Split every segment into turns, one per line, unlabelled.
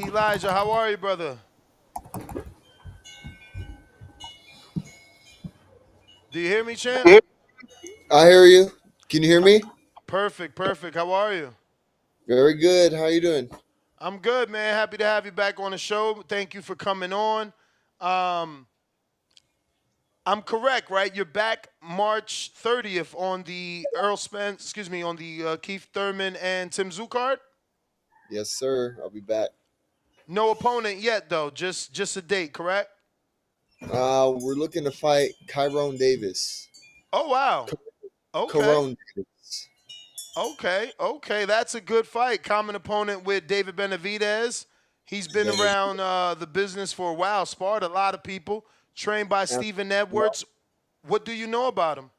Elijah, how are you, brother? Do you hear me, champ?
I hear you. Can you hear me?
Perfect, perfect. How are you?
Very good. How you doing?
I'm good, man. Happy to have you back on the show. Thank you for coming on. Um, I'm correct, right? You're back March 30th on the Earl Spence, excuse me, on the Keith Thurman and Tim Tszyu card.
Yes, sir. I'll be back.
No opponent yet, though. Just a date, correct?
We're looking to fight Kyrone Davis.
Oh wow. Okay.
Kyrone Davis.
Okay. That's a good fight. Common opponent with David Benavidez. He's been
Then
around the business for a while. Sparred a lot of people. Trained by Stephen Edwards. What do you know about him?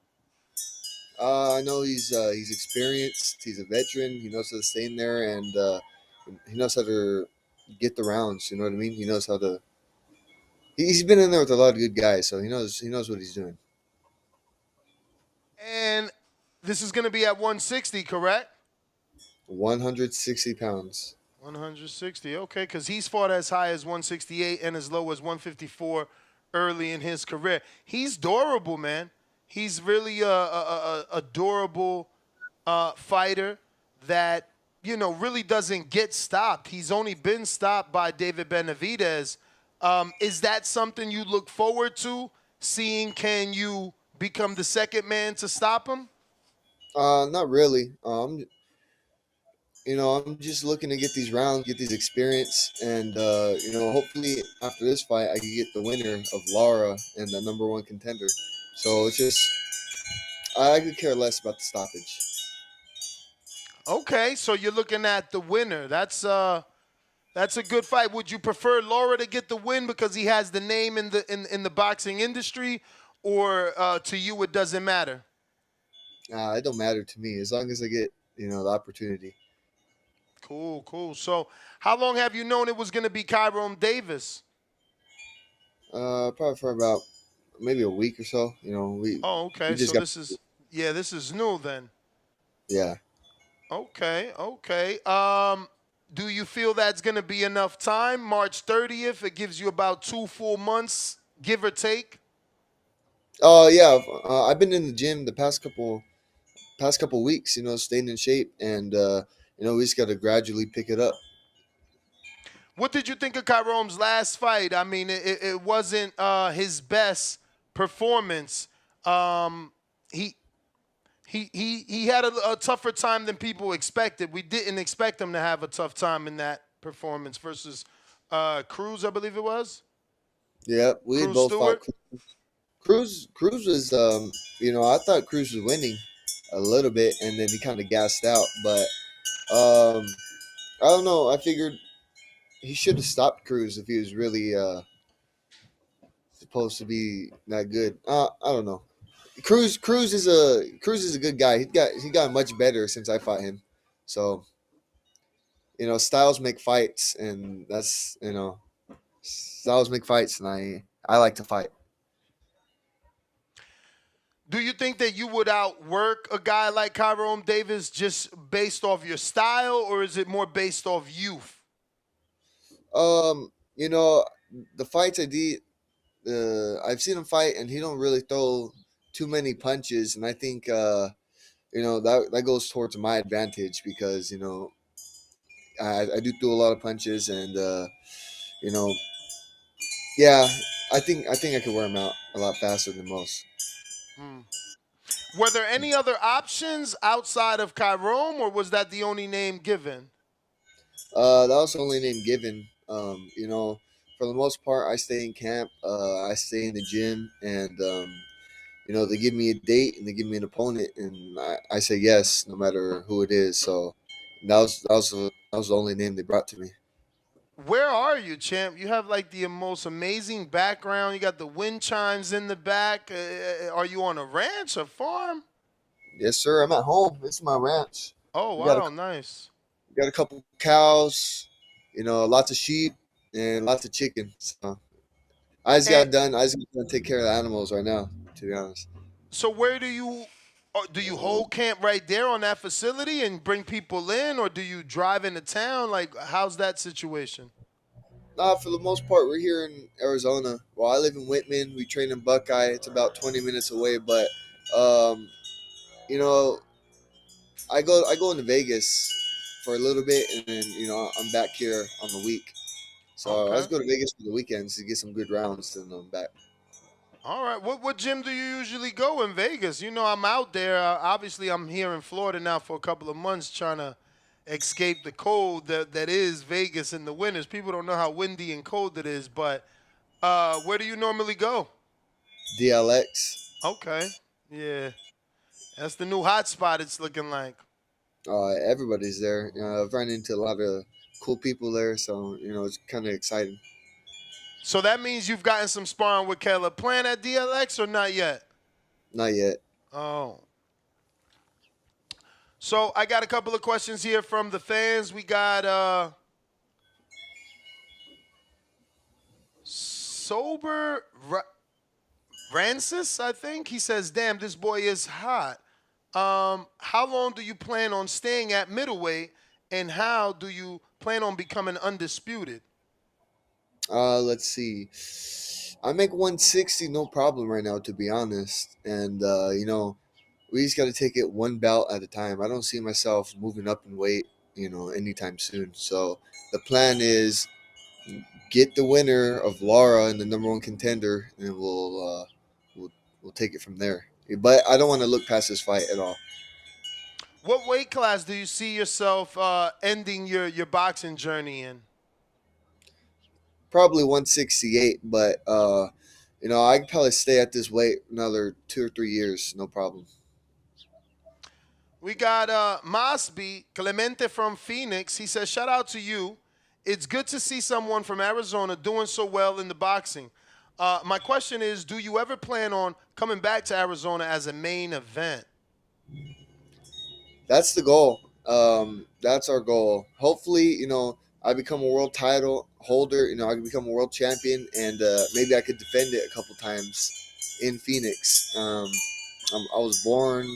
I know he's experienced. He's a veteran. He knows how to stay in there, and he knows how to get the rounds. You know what I mean? He knows how to. He's been in there with a lot of good guys, so he knows what he's doing.
And this is going to be at 160, correct?
160 pounds.
160. Okay, because he's fought as high as 168 and as low as 154 early in his career. He's durable, man. He's really a durable fighter that really doesn't get stopped. He's only been stopped by David Benavidez. Is that something you look forward to? Seeing can you become the second man to stop him?
Not really. I'm just looking to get these rounds, get these experience, and hopefully after this fight, I can get the winner of Lara and the number one contender. So it's just I could care less about the stoppage.
Okay, so you're looking at the winner. That's a good fight. Would you prefer Laura to get the win because he has the name in the boxing industry, or to you it doesn't matter?
It don't matter to me as long as I get the opportunity.
Cool. So, how long have you known it was going to be Kyrone Davis?
Probably for about maybe a week or so.
Oh,
We
okay.
just
So
got
this is new then.
yeah.
Okay. Do you feel that's going to be enough time? March 30th. It gives you about 2 full months, give or take.
Yeah. I've been in the gym the past couple weeks. Staying in shape, and we just got to gradually pick it up.
What did you think of Kyrone's last fight? I mean, it wasn't his best performance. Um, he he had a tougher time than people expected. We didn't expect him to have a tough time in that performance versus Cruz, I believe it was.
Yeah, we had
Cruz
both fought.
Stewart.
Cruz was, I thought Cruz was winning a little bit, and then he kind of gassed out. But I don't know. I figured he should have stopped Cruz if he was really supposed to be that good. I don't know. Cruz is a good guy. He got much better since I fought him. So styles make fights, and that's styles make fights, and I like to fight.
Do you think that you would outwork a guy like Kyrone Davis just based off your style, or is it more based off youth?
Um, you know, the fights I did, I've seen him fight, and he don't really throw too many punches, and I think that goes towards my advantage because I do throw a lot of punches, and you know, yeah, I think I could wear him out a lot faster than most.
Hmm. Were there any other options outside of Kyrone, or was that the only name given?
That was the only name given. For the most part, I stay in camp. I stay in the gym, and they give me a date and they give me an opponent, and I say yes, no matter who it is. So that was the only name they brought to me.
Where are you, champ? You have like the most amazing background. You got the wind chimes in the back. Are you on a ranch, a farm?
Yes, sir. I'm at home. This is my ranch.
Oh,
We got a
wow, nice.
we got a couple cows, lots of sheep and lots of chicken. So
And
I just got done take care of the animals right now. To be honest.
so, where do you hold camp right there on that facility and bring people in, or do you drive into town? Like, how's that situation?
For the most part, we're here in Arizona. Well, I live in Whitman. We train in Buckeye. It's about 20 minutes away, but um, you know, I go into Vegas for a little bit, and then I'm back here on the week. So I
Okay.
just go to Vegas for the weekends to get some good rounds, and I'm back.
All right. What gym do you usually go in Vegas? You know, I'm out there. Obviously, I'm here in Florida now for a couple of months trying to escape the cold that is Vegas in the winters. People don't know how windy and cold it is, but where do you normally go?
DLX.
Okay. Yeah. That's the new hot spot it's looking like.
Everybody's there. I've run into a lot of cool people there, so it's kind of exciting.
So that means you've gotten some sparring with Caleb Plant at DLX or not yet?
Not yet.
Oh. So I got a couple of questions here from the fans. We got Sober Francis, I think. He says, damn, this boy is hot. How long do you plan on staying at middleweight, and how do you plan on becoming undisputed?
Let's see. I make 160 no problem right now, to be honest. And we just got to take it one bout at a time. I don't see myself moving up in weight, anytime soon. So the plan is get the winner of Lara and the number one contender, and we'll take it from there. But I don't want to look past this fight at all.
What weight class do you see yourself ending your boxing journey in?
Probably 168, but I could probably stay at this weight another 2 or 3 years, no problem.
We got Mosby Clemente from Phoenix. He says, shout out to you. It's good to see someone from Arizona doing so well in the boxing. My question is, do you ever plan on coming back to Arizona as a main event?
That's the goal. That's our goal. Hopefully, I become a world title holder. I can become a world champion, and maybe I could defend it a couple times in Phoenix. I was born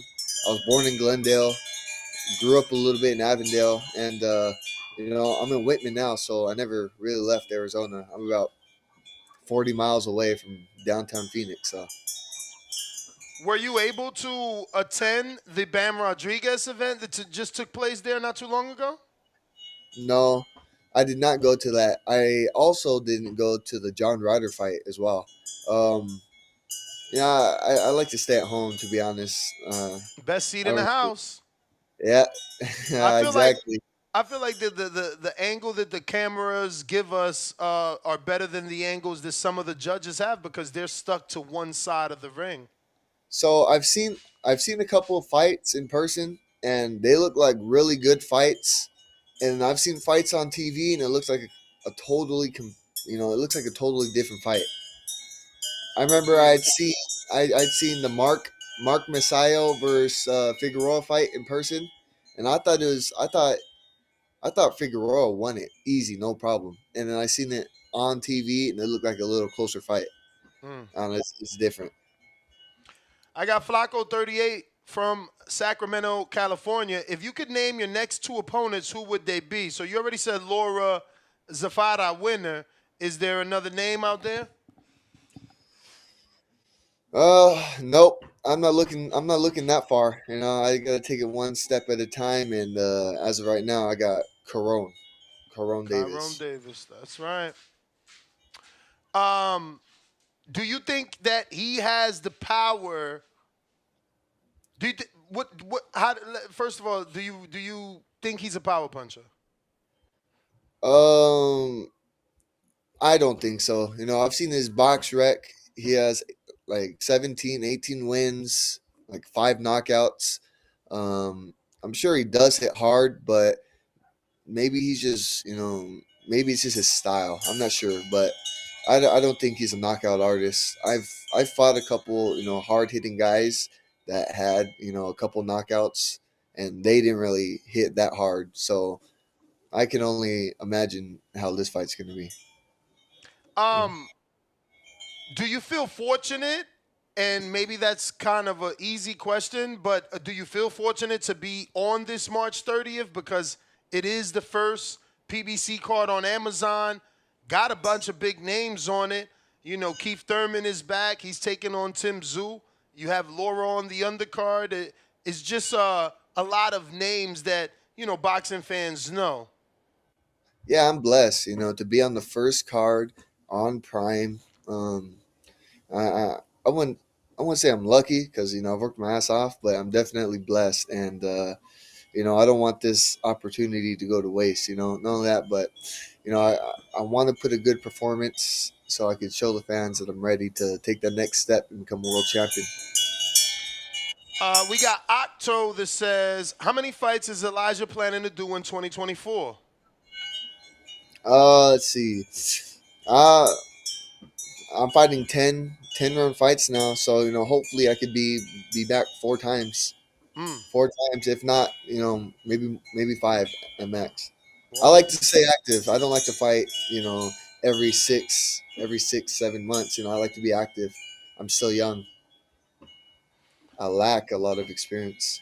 in Glendale, grew up a little bit in Avondale, and I'm in Whitman now, so I never really left Arizona. I'm about 40 miles away from downtown Phoenix. So
Were you able to attend the Bam Rodriguez event that just took place there not too long ago?
no, I did not go to that. I also didn't go to the John Ryder fight as well. Um, yeah, I like to stay at home, to be honest.
Best seat
I
in the
don't.
house.
Yeah,
I feel like
exactly.
I feel like the angle that the cameras give us are better than the angles that some of the judges have because they're stuck to one side of the ring.
So I've seen a couple of fights in person, and they look like really good fights. And I've seen fights on TV, and it looks like a totally, it looks like a totally different fight. I remember
Yeah.
I'd seen the Mark Masayo versus Figueroa fight in person, and I thought Figueroa won it easy, no problem. And then I seen it on TV, and it looked like a little closer fight.
Mm.
I don't know, it's different.
I got Flacco 38 from Sacramento, California. If you could name your next two opponents, who would they be? So you already said Laura Zafara winner. Is there another name out there?
Nope. I'm not looking that far. I gotta take it one step at a time. And as of right now, I got Kyrone
Kyrone
Davis.
Davis. That's right. Um, do you think that he has the power? Do you what how first of all, do you think he's a power puncher?
Um, I don't think so. I've seen his box rec. He has like 17, 18 wins, like 5 knockouts. Um, I'm sure he does hit hard, but maybe he's just, maybe it's just his style. I'm not sure, but I don't think he's a knockout artist. I've fought a couple, hard hitting guys that had, a couple knockouts, and they didn't really hit that hard. So I can only imagine how this fight's going to be. Yeah.
Um, do you feel fortunate? And maybe that's kind of an easy question, but do you feel fortunate to be on this March 30th because it is the first PBC card on Amazon? got a bunch of big names on it. You know, Keith Thurman is back. He's taking on Tim Tszyu. You have Laura on the undercard. It's just a lot of names that, you know, boxing fans know.
Yeah, I'm blessed, to be on the first card on Prime. I I, I wouldn't I wouldn't say I'm lucky because I've worked my ass off, but I'm definitely blessed, and I don't want this opportunity to go to waste. None of that, but I want to put a good performance so I can show the fans that I'm ready to take that next step and become a world champion.
We got Octo that says, how many fights is Elijah planning to do in 2024?
Let's see. Uh, I'm fighting 10 round fights now, so hopefully I could be back 4 times,
Mm,
4 times, if not, maybe five at max. I
wow.
like to stay active. I don't like to fight, every 6, 7 months. I like to be active. I'm still young. I lack a lot of experience.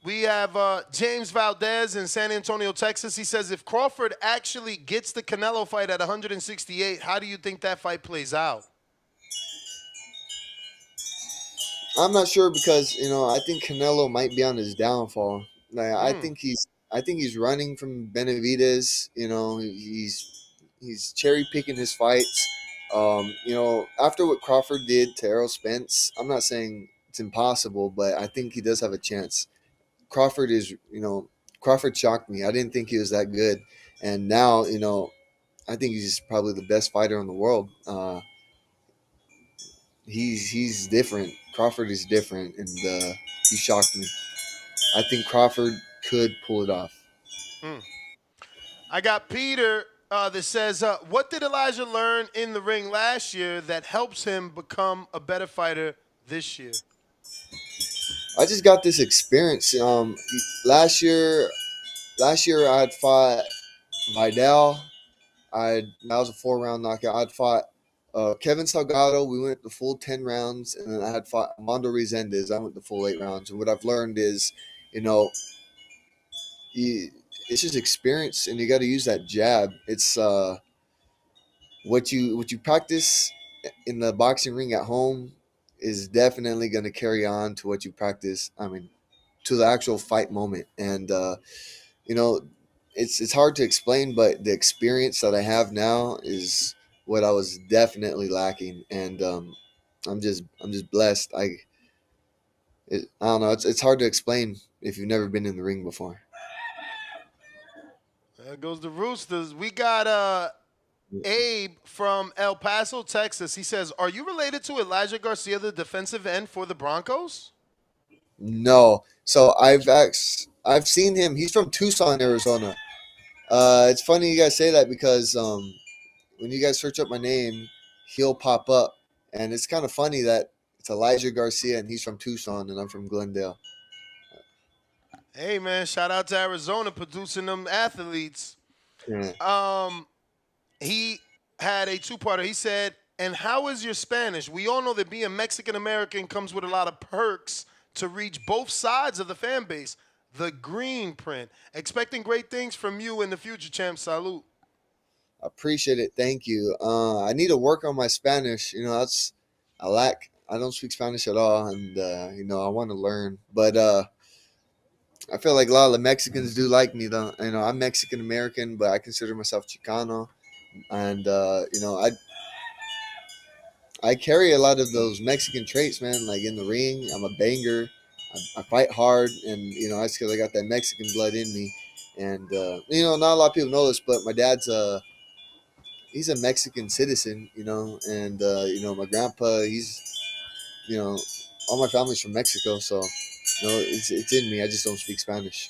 We have James Valdez in San Antonio, Texas. He says, if Crawford actually gets the Canelo fight at 168, how do you think that fight plays out?
I'm not sure because I think Canelo might be on his downfall. Like,
Mm.
I think he's running from Benavidez. He's cherry picking his fights. After what Crawford did to Errol Spence, I'm not saying it's impossible, but I think he does have a chance. Crawford is, Crawford shocked me. I didn't think he was that good, and now, I think he's probably the best fighter in the world. He's different. Crawford is different, and he shocked me. I think Crawford could pull it off.
Mm. I got Peter that says, what did Elijah learn in the ring last year that helps him become a better fighter this year?
I just got this experience. Last year, I had fought Vidal. That was a 4 round knockout. I'd fought Kevin Salgado. We went the full 10 rounds, and then I had fought Mondo Resendez. I went the full 8 rounds. And what I've learned is, you know, you, it's just experience, and you got to use that jab. It's what you practice in the boxing ring at home is definitely going to carry on to what you practice. I mean, to the actual fight moment, and you know, it's hard to explain, but the experience that I have now is what I was definitely lacking, and I'm just blessed. I don't know. It's hard to explain if you've never been in the ring before.
There goes the Roosters. We got Abe from El Paso, Texas. He says, are you related to Elijah Garcia, the defensive end for the Broncos?
No, so I've seen him. He's from Tucson, Arizona. It's funny you guys say that because when you guys search up my name, he'll pop up, and it's kind of funny that it's Elijah Garcia and he's from Tucson and I'm from Glendale.
Hey, man, shout out to Arizona producing them athletes.
Yeah.
Um, he had a two-parter. He said, and how is your Spanish? We all know that being Mexican American comes with a lot of perks to reach both sides of the fan base. The green print. Expecting great things from you in the future, champ. Salute.
Appreciate it. Thank you. I need to work on my Spanish. That's I lack. I don't speak Spanish at all, and I want to learn. But I feel like a lot of the Mexicans do like me, though. I'm Mexican American, but I consider myself Chicano, and I carry a lot of those Mexican traits, man. Like in the ring, I'm a banger. I fight hard, and that's because I got that Mexican blood in me. And not a lot of people know this, but my dad's he's a Mexican citizen, and my grandpa, he's you know all my family's from Mexico, so it's in me. I just don't speak Spanish.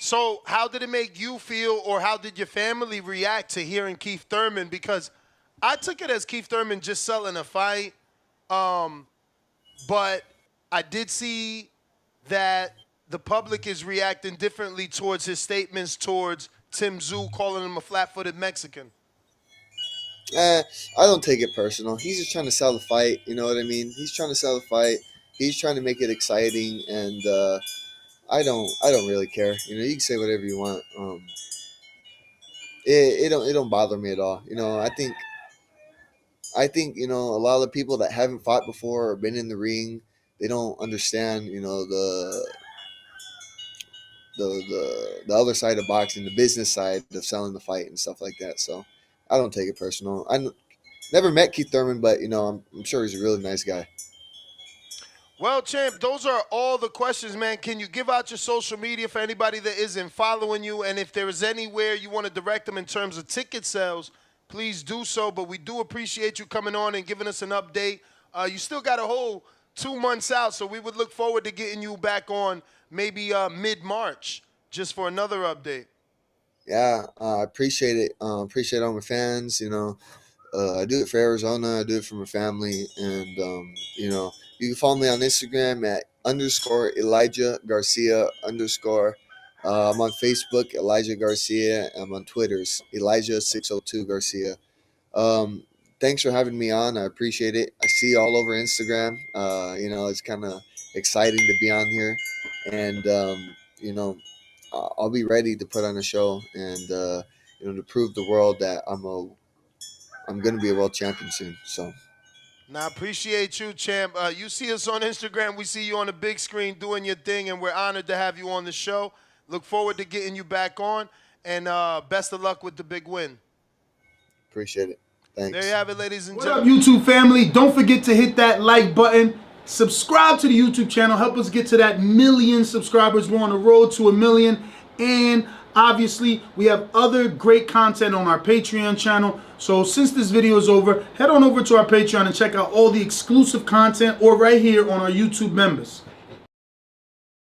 So, how did it make you feel, or how did your family react to hearing Keith Thurman? Because I took it as Keith Thurman just selling a fight, um, but I did see that the public is reacting differently towards his statements towards Tim Tszyu, calling him a flat-footed Mexican.
Eh, I don't take it personal. He's just trying to sell the fight. You know what I mean? He's trying to sell the fight. He's trying to make it exciting, and I don't really care. You can say whatever you want. it don't bother me at all. I think a lot of the people that haven't fought before or been in the ring, they don't understand the other side of boxing, the business side of selling the fight and stuff like that. So I don't take it personal. Never met Keith Thurman, but I'm sure he's a really nice guy.
Well, champ, those are all the questions, man. Can you give out your social media for anybody that isn't following you? And if there is anywhere you want to direct them in terms of ticket sales, please do so. But we do appreciate you coming on and giving us an update. You still got a whole 2 months out, so we would look forward to getting you back on maybe mid-March just for another update.
Yeah, I appreciate it. Appreciate all my fans. I do it for Arizona. I do it for my family, and you can follow me on Instagram at _ Elijah Garcia _ I'm on Facebook, Elijah Garcia. I'm on Twitter's Elijah602 Garcia. Um, Thanks for having me on. I appreciate it. I see you all over Instagram. It's kind of exciting to be on here, and I'll be ready to put on a show and to prove the world that I'm going to be a world champion soon. So
Now, I appreciate you, champ. You see us on Instagram. We see you on the big screen doing your thing, and we're honored to have you on the show. Look forward to getting you back on, and best of luck with the big win.
appreciate it. Thanks.
There you have it, ladies and
What up,
gentlemen.
YouTube family? Don't forget to hit that like button. Subscribe to the YouTube channel. Help us get to that 1 million subscribers. We're on the road to 1 million. And obviously, we have other great content on our Patreon channel. So since this video is over, head on over to our Patreon and check out all the exclusive content or right here on our YouTube members.